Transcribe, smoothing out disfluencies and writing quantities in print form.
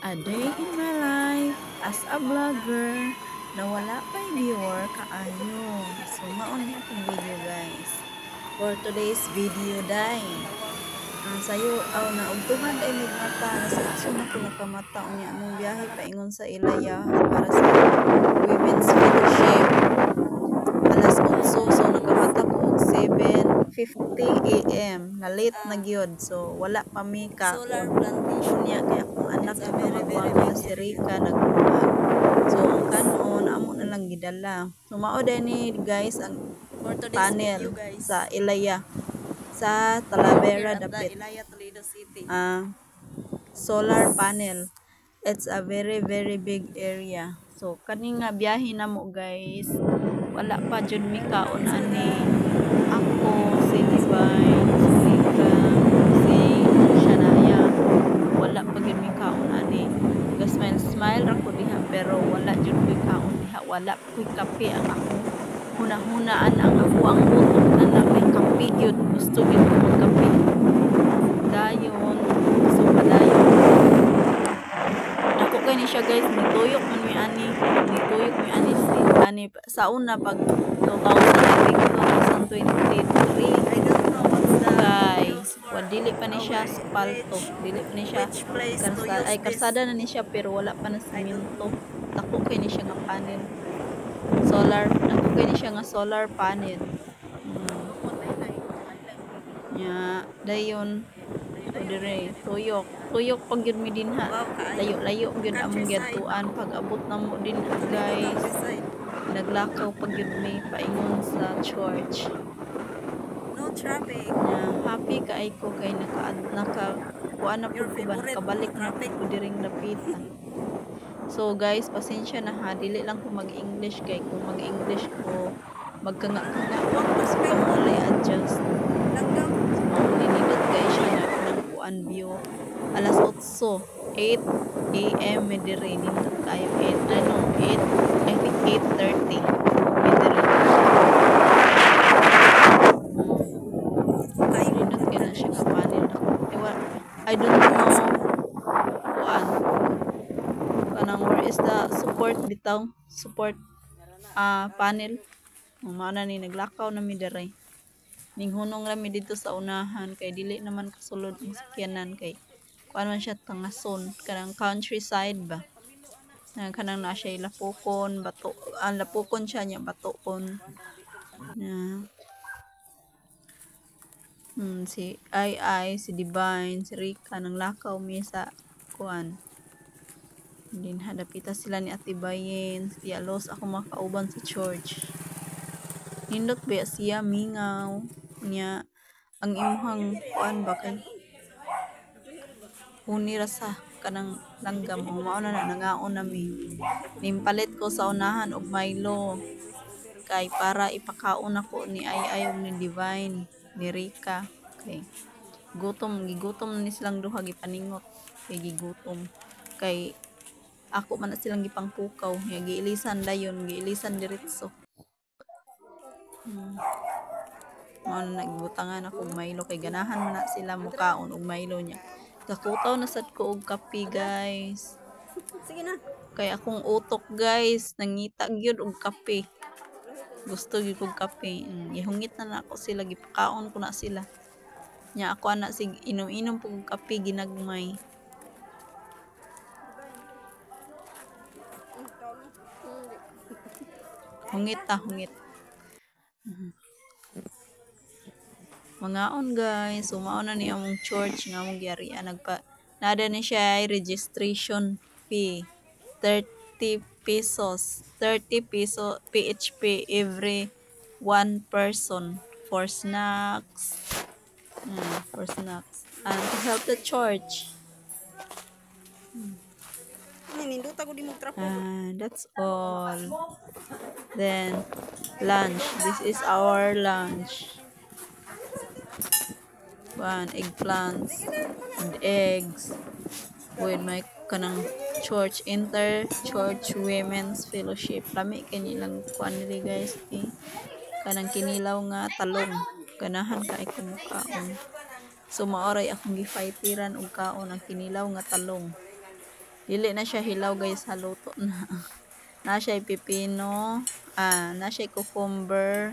A day in my life as a vlogger na wala pa'y viewer kaayo. So, maon na itong video guys. For today's video day. Sayo, naugtuhan ay mata na sa itso na ko nakamata unya mong biyahe paingon sa Ilaya para sa Women's Fellowship. Alas 8, so nakamata ko og 7:50 AM. Na late na gyud. So, wala pa mi ka. Solar plantation niya kaya akong anak na kamagwang na si Rika nagbuhat. So, ang kanon, amo na lang gidala. So, mao ni guys ang panel sa Ilaya. Sa Talavera dapit. Solar panel. It's a very big area. So, kani nga biyahe na mo guys. Wala pa jud mi kaon ani. Ako, si Divine, si Rika, si Shanaya. Wala pa jud mi kaon ani. Smile ra ko diha pero wala jud mi kaon diha. Wala pa kape ang ako. Hunahunaan ang ako ang utok na may kape gyud. Gusto gyud ko magkape. Dayon, gusto pa dayon. Ako kay ni siya guys, nituyok man mi ani. Nituyok mi ani si ani sa una pag 2023 I don't know what's that guys. Dili pa ni siya spalto, dili pa ni siya karsada na ni siya pero wala pa na semento. Ako kay ni siya nga panel. Ako kay ni siya nga solar panel. Dayon dire tuyok pag yun mi din ha. Layo gyud among giyatuan pag abot na mo din guys. Naglakaw pag yun mi paingon sa church. No traffic. Happy kay ko kay kuan na pud ko ba nakabalik na ko diring lapitan. So guys, pasensya na ha, dili lang ko mag-English kay kung mag-English ko magkanga-kanga mas pa mo lay adjust. Maunindot guys siya na ng kuan view. Alas 8 AM medire nindot kayo 8 I think 8:30 medire. Kay nindot ka na siya kapanin ako. I don't know kuan. Kanang where is the support bitaw? Support panel. Mana ni naglakaw na mi dere. Ning hunong rami dito sa unahan kay dili naman kasulod ang sakyanan kay kuan man siya tangason kanang countryside ba. Kanang na siya lapukon, bato, lapukon siya nya batukon. Si si Divine, si Rika nang lakaw mi sa kuan. Din hadapita sila ni Ate Bayen, si Alos ako makauban sa church. Nindot ba siya mingaw niya ang imuhang kuan ba kay hunira sa kanang langgam mao na nangaon nami. Nimpalit ko sa unahan og Milo kay para ipakaon ako ni Ay ni Divine, ni Rika kay gigutom ni silang duha gipaningot kay gigutom kay ako man na silang gipangpukaw nga giilisan dayon giilisan diretso. Nagbutangan ako og Milo kay ganahan man na sila mukaon og Milo niya. Kakutaw na sad ko og kape guys. Sige na. Kay akong utok guys nangita gyud og kape. Gusto gyud og kape. Ihungit na ako sila gipakaon ko na sila. Nya ako ana sig inom-inom pug kape ginagmay. Hungit. Mangaon guys, sumao na ni among church nga among giarian nada ni siya registration fee 30 pesos PHP every one person for snacks and to help the church. That's all. Then lunch, this is our lunch. Eggplants and eggs with my kanang church inter-church women's fellowship. Lami kini lang kuan nili guys kanang kinilaw nga talong ganahan ka ay kumukaon. So maoray akong gifightiran og kaon ang kinilaw nga talong. Dili na siya hilaw guys, haluto na. Na siya pipino, na siya cucumber,